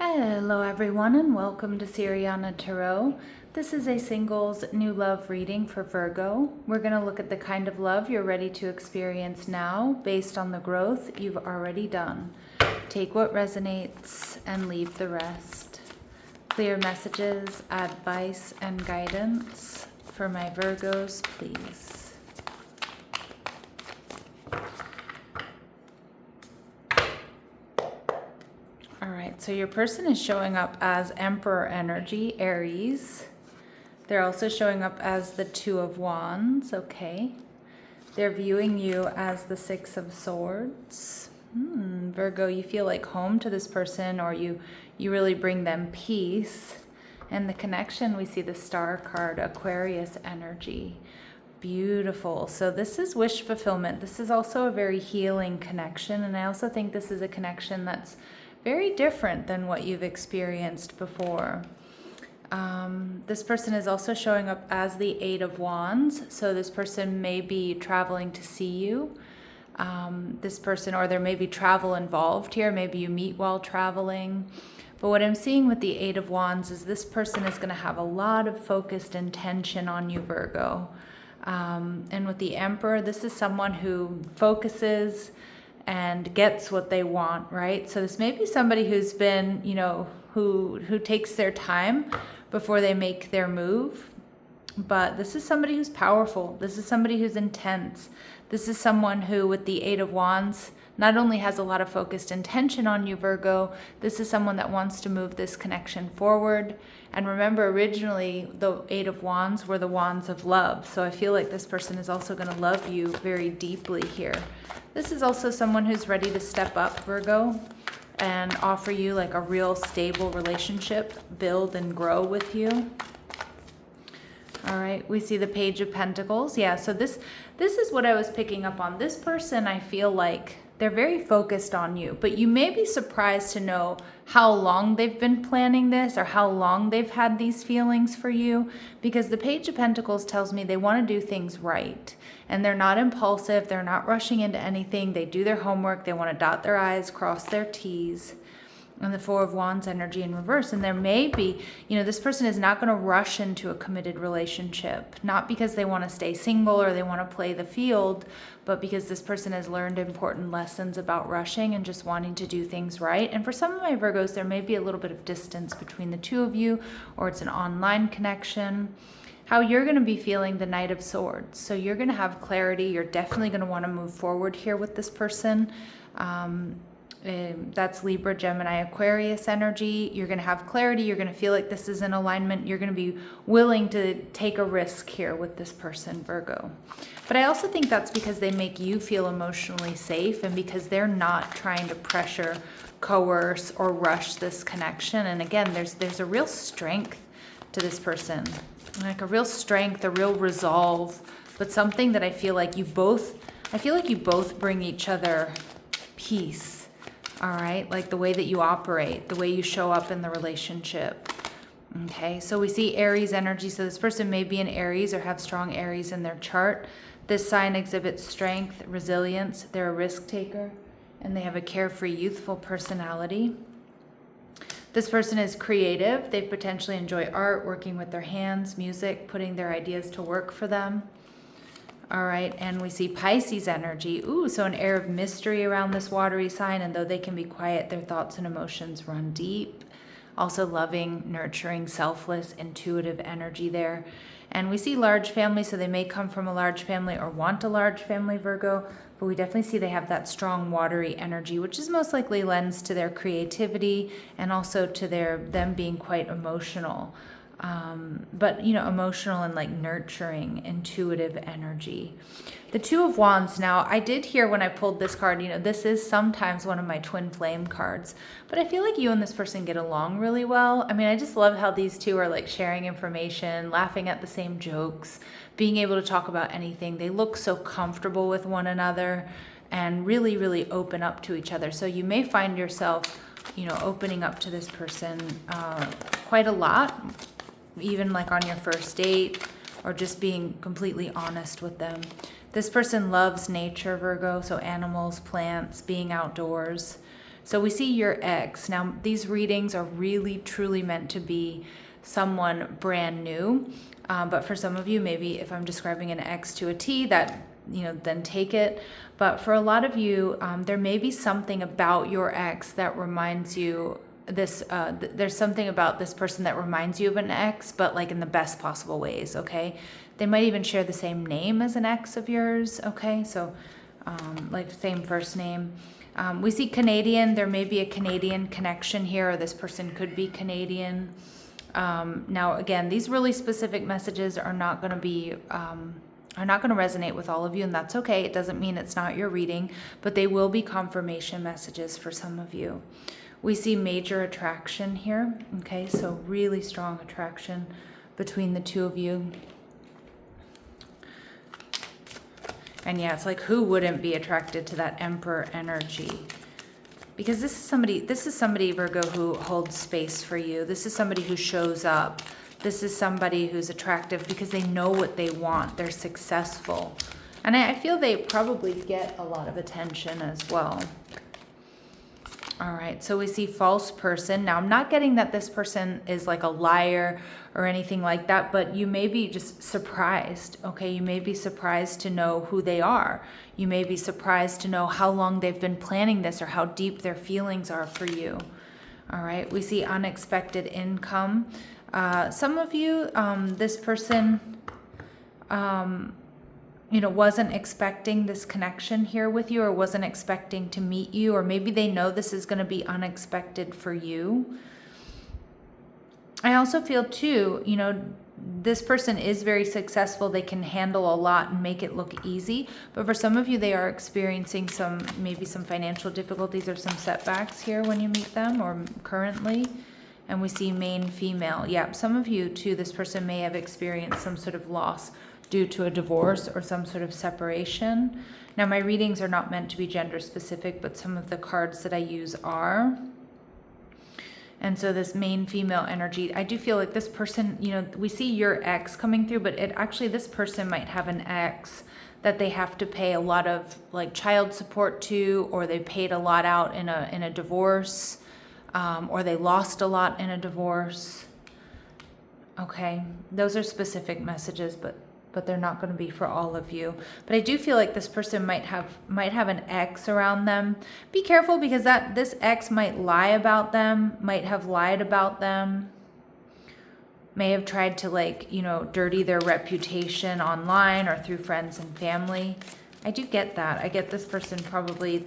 Hello everyone and welcome to Siriana Tarot. This is a singles new love reading for Virgo. We're going to look at the kind of love you're ready to experience now based on the growth you've already done. Take what resonates and leave the rest. Clear messages, advice, and guidance for my Virgos, please. All right, so your person is showing up as Emperor energy, Aries. They're also showing up as the Two of Wands, okay. They're viewing you as the Six of Swords. Virgo, you feel like home to this person, or you really bring them peace. And the connection, we see the Star card, Aquarius energy. Beautiful. So this is wish fulfillment. This is also a very healing connection. And I also think this is a connection that's very different than what you've experienced before. This person is also showing up as the Eight of Wands. So this person may be traveling to see you. This person, or there may be travel involved here. Maybe you meet while traveling. But what I'm seeing with the Eight of Wands is this person is going to have a lot of focused intention on you, Virgo. And with the Emperor, this is someone who focuses and gets what they want, right? So this may be somebody who's been, who takes their time before they make their move. But this is somebody who's powerful. This is somebody who's intense. This is someone who, with the Eight of Wands, not only has a lot of focused intention on you, Virgo, this is someone that wants to move this connection forward. And remember, originally, the Eight of Wands were the wands of love. So I feel like this person is also going to love you very deeply here. This is also someone who's ready to step up, Virgo, and offer you like a real stable relationship, build and grow with you. All right, we see the Page of Pentacles. Yeah, so this is what I was picking up on. This person, I feel like they're very focused on you, but you may be surprised to know how long they've been planning this or how long they've had these feelings for you, because the Page of Pentacles tells me they want to do things right, and they're not impulsive. They're not rushing into anything. They do their homework. They want to dot their I's, cross their T's. And the Four of Wands energy in reverse. And there may be, this person is not going to rush into a committed relationship, not because they want to stay single or they want to play the field, but because this person has learned important lessons about rushing and just wanting to do things right. And for some of my Virgos, there may be a little bit of distance between the two of you, or it's an online connection. How you're going to be feeling the Knight of Swords. So you're going to have clarity. You're definitely going to want to move forward here with this person. That's Libra, Gemini, Aquarius energy. You're going to have clarity. You're going to feel like this is in alignment. You're going to be willing to take a risk here with this person, Virgo. But I also think that's because they make you feel emotionally safe, and because they're not trying to pressure, coerce, or rush this connection. And again, there's a real strength to this person, like a real strength, a real resolve, but something that I feel like you both bring each other peace. All right, like the way that you operate, the way you show up in the relationship. Okay, so we see Aries energy. So this person may be an Aries or have strong Aries in their chart. This sign exhibits strength, resilience. They're a risk taker, and they have a carefree, youthful personality. This person is creative. They potentially enjoy art, working with their hands, music, putting their ideas to work for them. All right, and we see Pisces energy. Ooh, so an air of mystery around this watery sign, and though they can be quiet, their thoughts and emotions run deep. Also loving, nurturing, selfless, intuitive energy there. And we see large family, so they may come from a large family or want a large family, Virgo, but we definitely see they have that strong watery energy, which is most likely lends to their creativity and also to them being quite emotional. But emotional and like nurturing, intuitive energy. The Two of Wands. Now, I did hear when I pulled this card, this is sometimes one of my twin flame cards, but I feel like you and this person get along really well. I mean, I just love how these two are like sharing information, laughing at the same jokes, being able to talk about anything. They look so comfortable with one another and really, really open up to each other. So you may find yourself, opening up to this person quite a lot, even like on your first date, or just being completely honest with them. This person loves nature, Virgo, so animals, plants, being outdoors. So we see your ex. Now, these readings are really, truly meant to be someone brand new. But for some of you, maybe if I'm describing an ex to a T, that, then take it. But for a lot of you, there may be something about your ex that reminds you there's something about this person that reminds you of an ex, but like in the best possible ways, okay? They might even share the same name as an ex of yours, okay? So like same first name. We see Canadian. There may be a Canadian connection here, or this person could be Canadian. Now, again, these really specific messages are not going to resonate with all of you, and that's okay. It doesn't mean it's not your reading, but they will be confirmation messages for some of you. We see major attraction here, okay? So really strong attraction between the two of you. And yeah, it's like, who wouldn't be attracted to that Emperor energy? Because this is somebody, Virgo, who holds space for you. This is somebody who shows up. This is somebody who's attractive because they know what they want. They're successful. And I feel they probably get a lot of attention as well. All right, so we see false person. Now, I'm not getting that this person is like a liar or anything like that, but you may be just surprised, okay? You may be surprised to know who they are. You may be surprised to know how long they've been planning this or how deep their feelings are for you. All right, we see unexpected income. Some of you, this person, wasn't expecting this connection here with you, or wasn't expecting to meet you, or maybe they know this is going to be unexpected for you. I also feel too, this person is very successful. They can handle a lot and make it look easy. But for some of you, they are experiencing maybe some financial difficulties or some setbacks here when you meet them, or currently. And we see main female. Yeah, some of you too, this person may have experienced some sort of loss due to a divorce or some sort of separation. Now, my readings are not meant to be gender specific, but some of the cards that I use are. And so this main female energy, I do feel like this person, we see your ex coming through, but this person might have an ex that they have to pay a lot of like child support to, or they paid a lot out in a divorce, or they lost a lot in a divorce. Okay, those are specific messages, but they're not going to be for all of you. But I do feel like this person might have an ex around them. Be careful, because this ex might lie about them, might have lied about them, may have tried to dirty their reputation online or through friends and family. I do get that. I get this person probably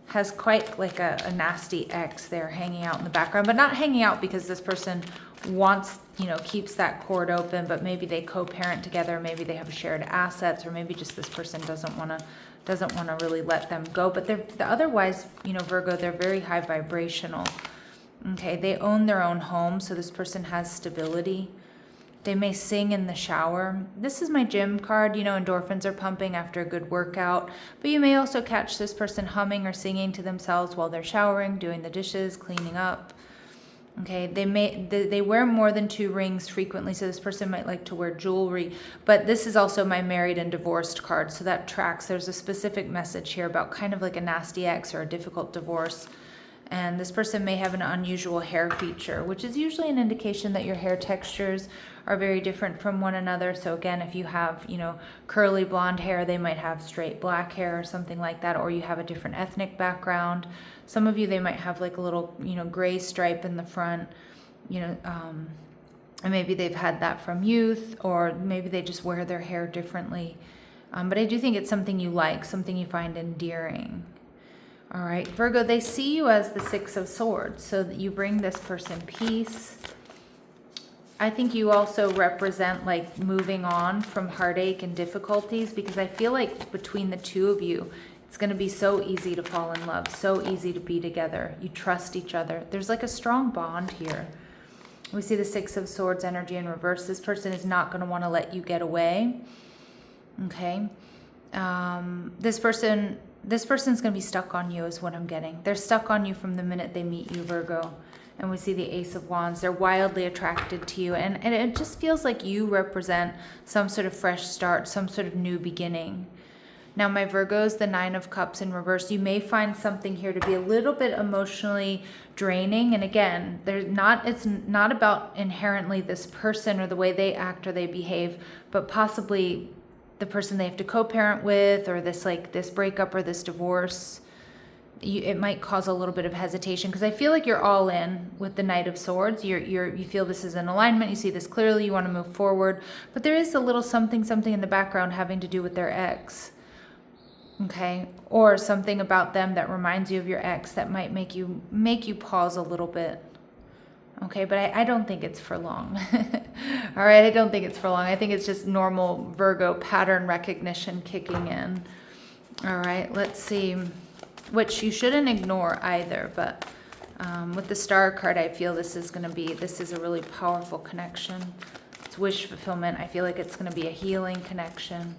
has quite like a nasty ex there hanging out in the background, but not hanging out because this person wants, keeps that cord open, but maybe they co-parent together, maybe they have shared assets, or maybe just this person doesn't want to really let them go. But they're otherwise, Virgo, they're very high vibrational. Okay, they own their own home, so this person has stability. They may sing in the shower. This is my gym card. Endorphins are pumping after a good workout, but you may also catch this person humming or singing to themselves while they're showering, doing the dishes, cleaning up. Okay, they wear more than 2 rings frequently, so this person might like to wear jewelry. But this is also my married and divorced card, so that tracks. There's a specific message here about kind of like a nasty ex or a difficult divorce. And this person may have an unusual hair feature, which is usually an indication that your hair textures are very different from one another. So again, if you have, curly blonde hair, they might have straight black hair or something like that, or you have a different ethnic background. Some of you, they might have like a little, gray stripe in the front, and maybe they've had that from youth, or maybe they just wear their hair differently. But I do think it's something you like, something you find endearing. All right, Virgo, they see you as the 6 of Swords, so that you bring this person peace. I think you also represent like moving on from heartache and difficulties, because I feel like between the two of you, it's going to be so easy to fall in love, so easy to be together. You trust each other. There's like a strong bond here. We see the 6 of Swords energy in reverse. This person is not going to want to let you get away. Okay. This person's going to be stuck on you is what I'm getting. They're stuck on you from the minute they meet you, Virgo. And we see the Ace of Wands. They're wildly attracted to you. And it just feels like you represent some sort of fresh start, some sort of new beginning. Now my Virgos, the Nine of Cups in reverse, you may find something here to be a little bit emotionally draining. And again, it's not about inherently this person or the way they act or they behave, but possibly the person they have to co-parent with, or this breakup or this divorce. It might cause a little bit of hesitation, because I feel like you're all in with the Knight of Swords. You feel this is in alignment. You see this clearly. You want to move forward, but there is a little something in the background having to do with their ex. Okay, or something about them that reminds you of your ex that might make you pause a little bit. Okay, but I don't think it's for long. All right, I don't think it's for long. I think it's just normal Virgo pattern recognition kicking in. All right, let's see. Which you shouldn't ignore either, but with the Star card, I feel this is a really powerful connection. It's wish fulfillment. I feel like it's going to be a healing connection.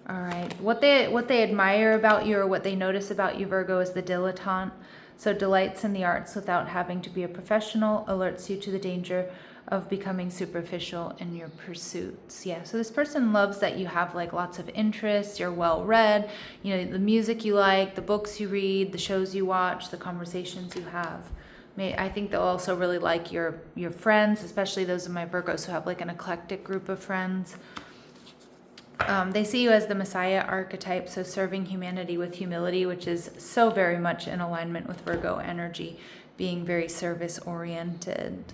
All right. What they admire about you, or what they notice about you, Virgo, is the dilettante. So delights in the arts without having to be a professional, alerts you to the danger of becoming superficial in your pursuits. Yeah, so this person loves that you have like lots of interests, you're well read, the music you like, the books you read, the shows you watch, the conversations you have. I think they'll also really like your friends, especially those of my Virgos who have like an eclectic group of friends. They see you as the Messiah archetype, so serving humanity with humility, which is so very much in alignment with Virgo energy, being very service oriented.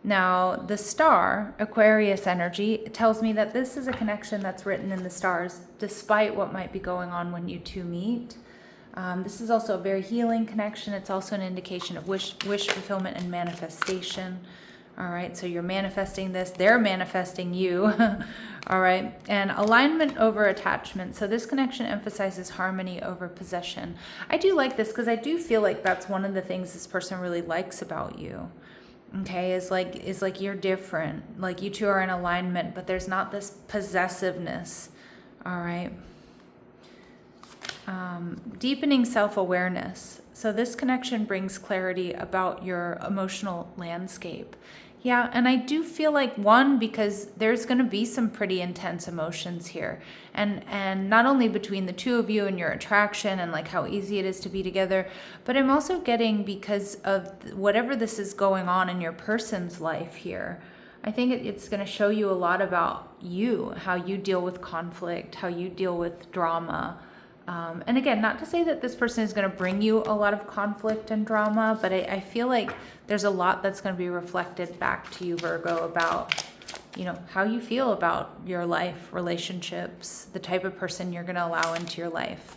Now, the Star, Aquarius energy, tells me that this is a connection that's written in the stars, despite what might be going on when you two meet. This is also a very healing connection. It's also an indication of wish fulfillment and manifestation. All right, so you're manifesting this, they're manifesting you. All right, and alignment over attachment. So this connection emphasizes harmony over possession. I do like this because I do feel like that's one of the things this person really likes about you. Okay, is like you're different. Like you two are in alignment, but there's not this possessiveness. All right. Deepening self-awareness. So this connection brings clarity about your emotional landscape. Yeah, and I do feel like, one, because there's going to be some pretty intense emotions here. And not only between the two of you and your attraction and like how easy it is to be together, but I'm also getting, because of whatever this is going on in your person's life here, I think it's going to show you a lot about you, how you deal with conflict, how you deal with drama. And again, not to say that this person is going to bring you a lot of conflict and drama, but I feel like there's a lot that's going to be reflected back to you, Virgo, about, how you feel about your life, relationships, the type of person you're going to allow into your life.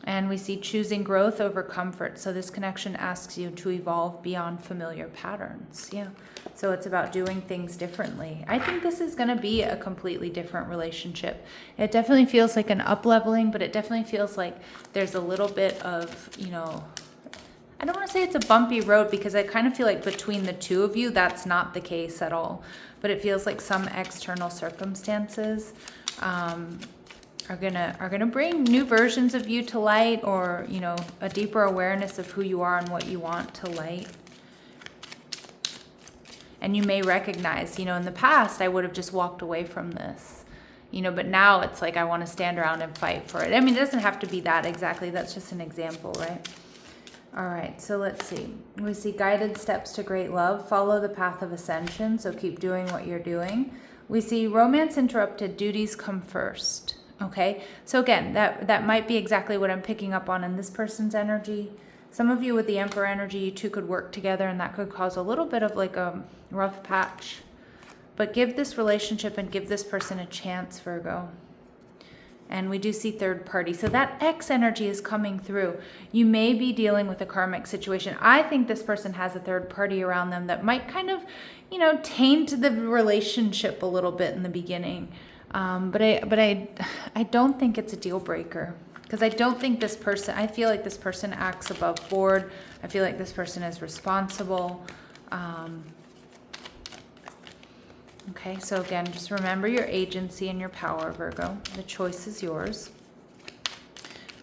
And we see choosing growth over comfort. So this connection asks you to evolve beyond familiar patterns. Yeah. So it's about doing things differently. I think this is going to be a completely different relationship. It definitely feels like an up-leveling, but it definitely feels like there's a little bit of, I don't want to say it's a bumpy road, because I kind of feel like between the two of you, that's not the case at all. But it feels like some external circumstances are gonna bring new versions of you to light, or a deeper awareness of who you are and what you want to light. And you may recognize, in the past I would have just walked away from this, but now it's like I want to stand around and fight for it. I mean, it doesn't have to be that exactly. That's just an example, right? All right, so let's see. We see guided steps to great love. Follow the path of ascension, so keep doing what you're doing. We see romance interrupted, duties come first. Okay, so again, that might be exactly what I'm picking up on in this person's energy. Some of you with the Emperor energy, you two could work together, and that could cause a little bit of like a rough patch. But give this relationship and give this person a chance, Virgo. And we do see third party. So that X energy is coming through. You may be dealing with a karmic situation. I think this person has a third party around them that might kind of, taint the relationship a little bit in the beginning. But I don't think it's a deal breaker, because I don't think this person, I feel like this person acts above board. I feel like this person is responsible. Okay, so again, just remember your agency and your power, Virgo. The choice is yours.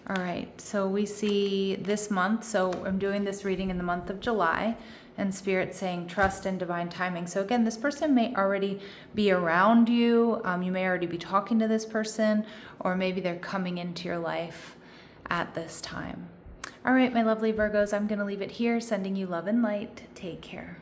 All right, so we see this month, so I'm doing this reading in the month of July, and Spirit saying trust in divine timing. So again, this person may already be around you. You may already be talking to this person, or maybe they're coming into your life at this time. All right, my lovely Virgos, I'm going to leave it here, sending you love and light. Take care.